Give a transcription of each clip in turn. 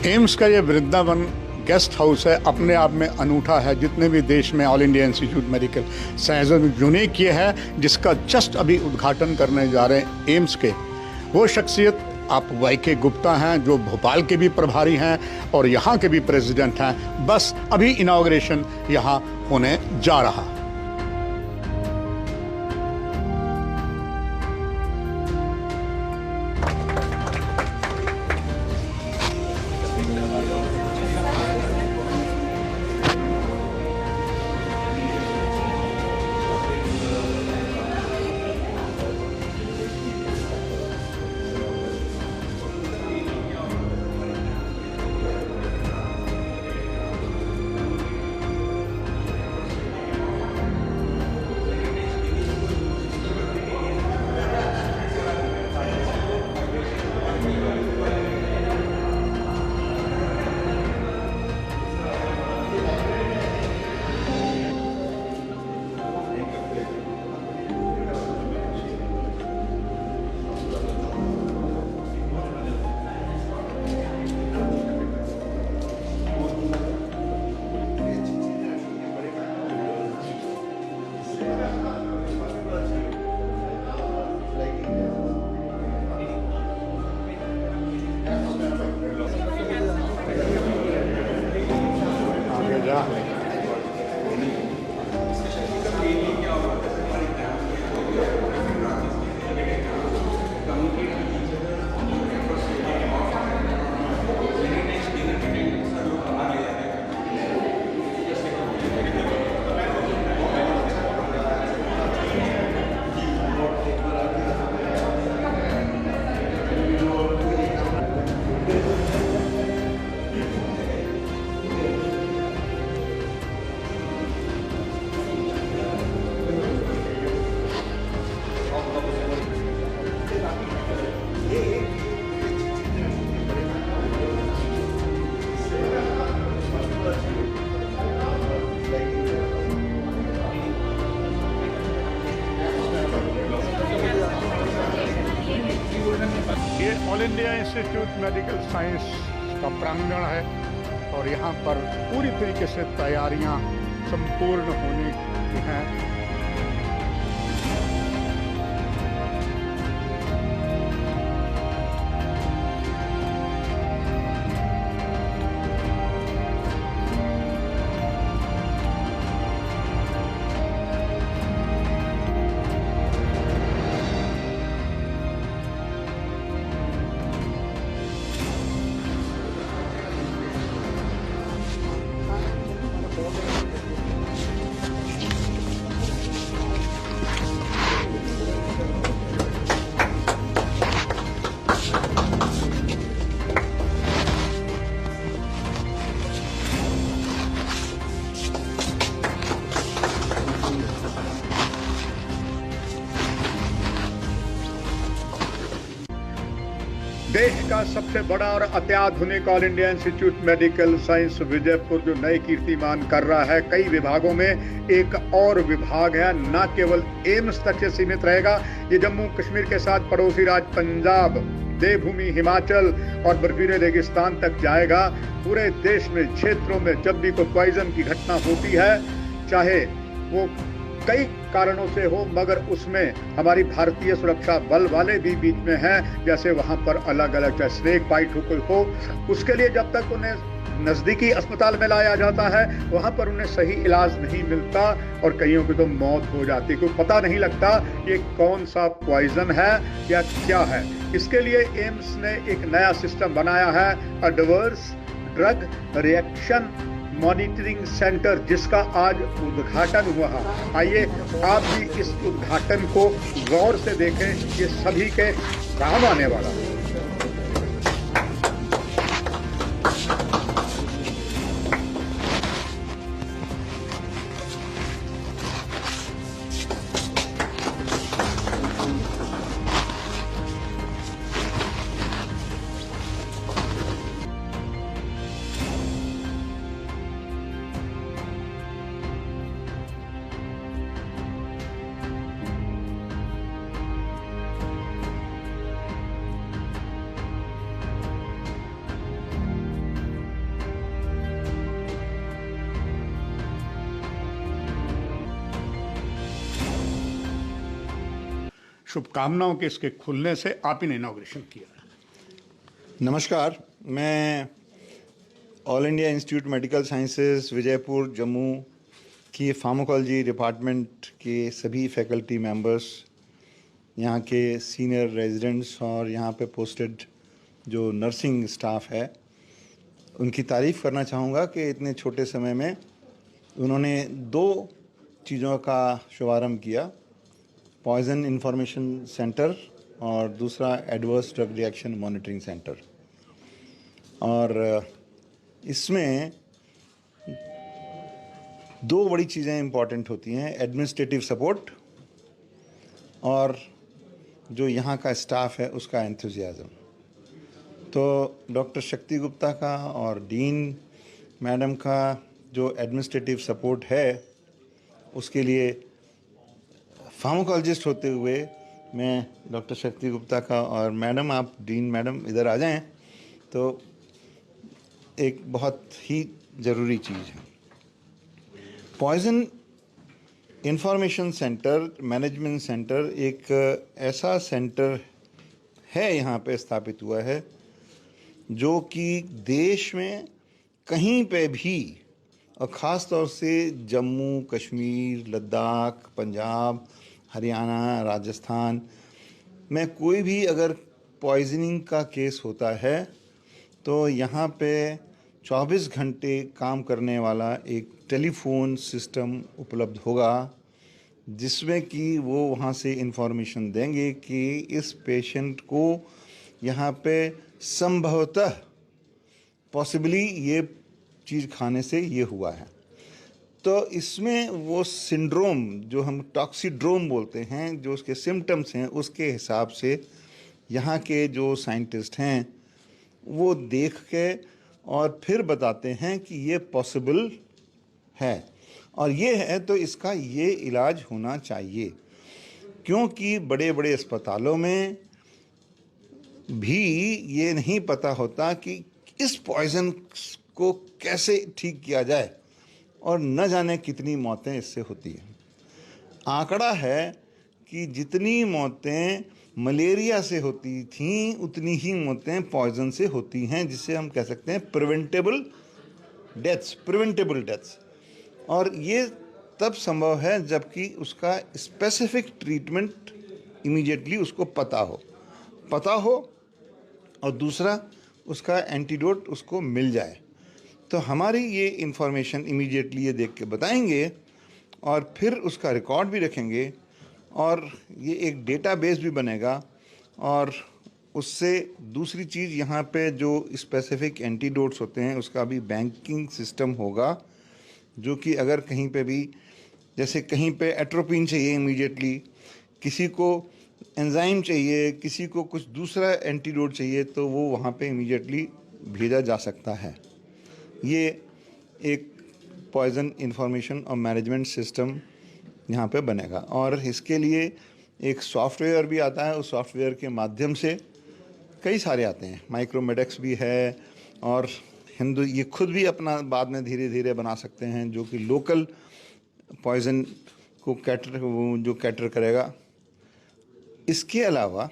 AIIMS का ये Vrindavan guest house है, अपने आप में अनूठा है। जितने भी देश में all India institute medical science unique ये है, जिसका जस्ट अभी उद्घाटन करने जा रहे हैं एम्स के वो शख्सियत आप वाई.के. गुप्ता हैं, जो भोपाल के भी प्रभारी हैं और यहाँ के भी प्रेसिडेंट हैं। बस अभी इनॉग्रेशन यहाँ होने जा रहा है। ये all India institute medical science का प्रांगण है और यहाँ पर पूरी तरीके से तैयारियाँ संपूर्ण होने की हैं। देश का सबसे बड़ा और अत्याधुनिक all India institute medical science Vijaypur जो नए कीर्तिमान कर रहा है। कई विभागों में एक और विभाग है, न केवल एम्स तक से सीमित रहेगा। ये जम्मू कश्मीर के साथ पड़ोसी राज्य पंजाब, देवभूमि हिमाचल और बर्फीले रेगिस्तान तक जाएगा। पूरे देश में क्षेत्रों में जब भी कोई पॉइजन की घटना होती है, चाहे वो कई कारणों से हो, मगर उसमें हमारी भारतीय सुरक्षा बल वाले भी बीच में हैं। जैसे वहां पर अलग अलग चाहे स्नेक बाइट हो, कोई हो, उसके लिए जब तक उन्हें नजदीकी अस्पताल में लाया जाता है, वहां पर उन्हें सही इलाज नहीं मिलता और कईयों की तो मौत हो जाती। कोई पता नहीं लगता ये कौन सा पॉइजन है या क्या है। इसके लिए एम्स ने एक नया सिस्टम बनाया है, adverse drug reaction monitoring centre, जिसका आज उद्घाटन हुआ है। आइए आप भी इस उद्घाटन को गौर से देखें, ये सभी के काम आने वाला है। शुभकामनाओं के इसके खुलने से। आप ही ने इनॉग्रेशन किया। नमस्कार, मैं all India institute medical sciences Vijaypur Jammu की फार्माकोलॉजी डिपार्टमेंट के सभी फैकल्टी मेंबर्स, यहाँ के सीनियर रेजिडेंट्स और यहाँ पे पोस्टेड जो नर्सिंग स्टाफ है, उनकी तारीफ़ करना चाहूँगा कि इतने छोटे समय में उन्होंने 2 चीज़ों का शुभारंभ किया, पॉइज़न इंफॉर्मेशन सेंटर और दूसरा adverse drug reaction monitoring centre. और इसमें 2 बड़ी चीज़ें इम्पॉर्टेंट होती हैं, एडमिनिस्ट्रेटिव सपोर्ट और जो यहाँ का स्टाफ है उसका एंथुजियाज़म। तो डॉक्टर शक्ति गुप्ता का और डीन मैडम का जो एडमिनिस्ट्रेटिव सपोर्ट है, उसके लिए फार्माकोलॉजिस्ट होते हुए मैं डॉक्टर शक्ति गुप्ता का और मैडम, आप डीन मैडम इधर आ जाएं, तो एक बहुत ही ज़रूरी चीज़ है। Poison information centre management centre एक ऐसा सेंटर है, यहाँ पे स्थापित हुआ है, जो कि देश में कहीं पे भी और ख़ास तौर से जम्मू कश्मीर, लद्दाख, पंजाब, हरियाणा, राजस्थान में कोई भी अगर पॉइजनिंग का केस होता है तो यहाँ पे 24 घंटे काम करने वाला एक टेलीफोन सिस्टम उपलब्ध होगा, जिसमें कि वो वहाँ से इंफॉर्मेशन देंगे कि इस पेशेंट को यहाँ पे संभवतः पॉसिबली ये चीज़ खाने से ये हुआ है। तो इसमें वो सिंड्रोम जो हम टॉक्सीड्रोम बोलते हैं, जो उसके सिम्टम्स हैं, उसके हिसाब से यहाँ के जो साइंटिस्ट हैं वो देख के और फिर बताते हैं कि ये पॉसिबल है और ये है तो इसका ये इलाज होना चाहिए। क्योंकि बड़े बड़े अस्पतालों में भी ये नहीं पता होता कि इस पॉइज़न को कैसे ठीक किया जाए और न जाने कितनी मौतें इससे होती हैं। आंकड़ा है कि जितनी मौतें मलेरिया से होती थीं उतनी ही मौतें पॉइज़न से होती हैं, जिसे हम कह सकते हैं प्रिवेंटेबल डेथ्स। और ये तब संभव है जबकि उसका स्पेसिफिक ट्रीटमेंट इमीडिएटली उसको पता हो और दूसरा उसका एंटीडोट उसको मिल जाए। तो हमारी ये इंफॉर्मेशन इमीडिएटली ये देख के बताएंगे और फिर उसका रिकॉर्ड भी रखेंगे और ये एक डेटाबेस भी बनेगा। और उससे दूसरी चीज़, यहाँ पे जो स्पेसिफिक एंटीडोट्स होते हैं उसका भी बैंकिंग सिस्टम होगा, जो कि अगर कहीं पे भी, जैसे कहीं पे एट्रोपिन चाहिए इमीडिएटली, किसी को एंजाइम चाहिए, किसी को कुछ दूसरा एंटीडोट चाहिए, तो वो वहाँ पे इमीडिएटली भेजा जा सकता है। ये एक पॉइज़न इंफॉर्मेशन और मैनेजमेंट सिस्टम यहाँ पे बनेगा और इसके लिए एक सॉफ्टवेयर भी आता है। उस सॉफ्टवेयर के माध्यम से कई सारे आते हैं, माइक्रोमेडेक्स भी है और ये खुद भी अपना बाद में धीरे धीरे बना सकते हैं, जो कि लोकल पॉइज़न को कैटर करेगा। इसके अलावा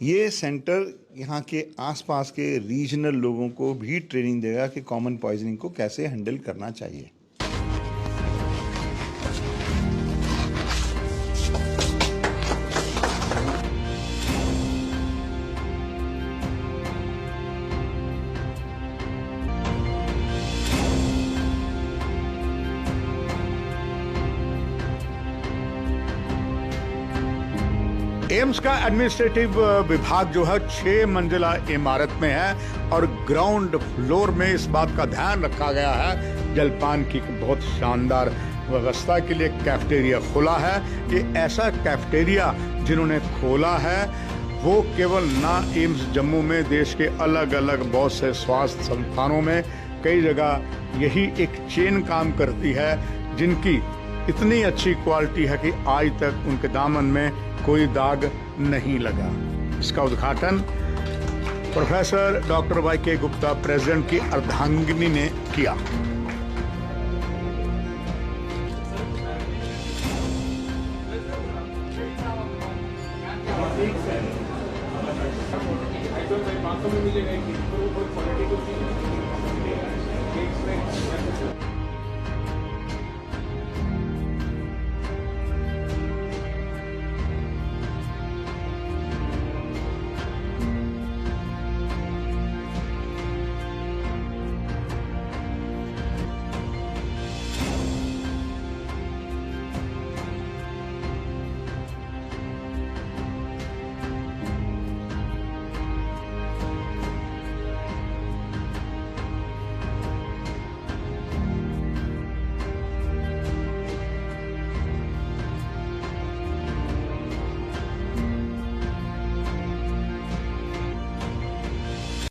ये सेंटर यहाँ के आसपास के रीजनल लोगों को भी ट्रेनिंग देगा कि कॉमन पॉइजनिंग को कैसे हैंडल करना चाहिए। एम्स का एडमिनिस्ट्रेटिव विभाग जो है 6 मंजिला इमारत में है और ग्राउंड फ्लोर में इस बात का ध्यान रखा गया है, जलपान की बहुत शानदार व्यवस्था के लिए कैफेटेरिया खोला है। ये ऐसा कैफेटेरिया जिन्होंने खोला है वो केवल ना एम्स जम्मू में, देश के अलग अलग बहुत से स्वास्थ्य संस्थानों में कई जगह यही एक चेन काम करती है, जिनकी इतनी अच्छी क्वालिटी है कि आज तक उनके दामन में कोई दाग नहीं लगा। इसका उद्घाटन professor doctor YK Gupta, president की अर्धांगिनी ने किया। 500 में मिलेगा एक, तो वो बहुत क्वालिटी को चीज़